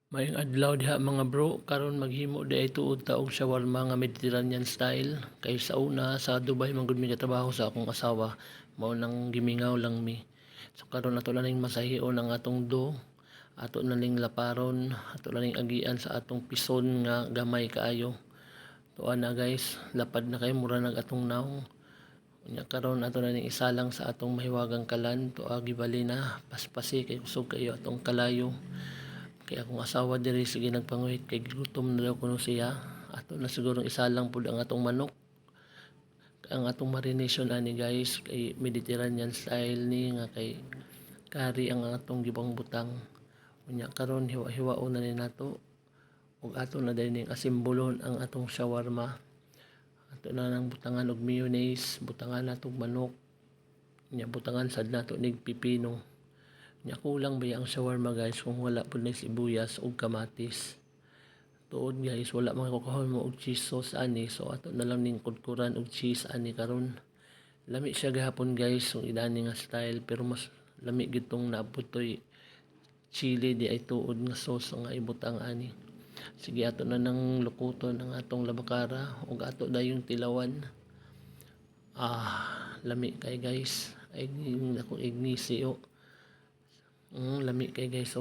Maayong adlaw diha mga bro, karon maghimo di ay tuod ta og shawarma nga Mediterranean style. Kay sa una sa Dubai man gud mi katrabaho sa akong asawa, mao nang gimingaw lang mi. So karon nato na ning masahion ang atong dough, ato na ning laparon, ato na ning agian sa atong pison nga gamay kaayo. Tuwa na guys, lapad na kay mura nag atong naong. Unya karon ato na ning isalang sa atong mahiwagang kalan, tuwa gibali na, paspasi kay kusog kayo atong kalayo. Kaya akong asawa diri sige nagpanguhit kay gutom na daw kuno siya. Ato na siguro isa lang pud ang atong manok. Ang atong marination ani guys kay Mediterranean style ni nga kay kari ang atong gibang butang. Unya karon hiwa-hiwaon na ni nato ug ato na dining asimbolon ang atong shawarma. Ato na nang butangan og mayonnaise, butangan nato og manok. Unya butangan sad nato nig pipino. Nya kulang ba ang shawarma guys kung wala pud na sibuyas ug kamatis. Tuod guys wala man kukuhon mo og cheese sauce ani, so ato na lang ning kudkuran og cheese ani karon. Lami siya gahapon guys kung idani nga style, pero mas lami gid tong naputoy chili di ay tuod nga sauce nga ibutang ani. Sige ato na nang lukuton ang atong labakara ug ato dayong tilawan. Lami kay guys ay akong ignisi lami kay guys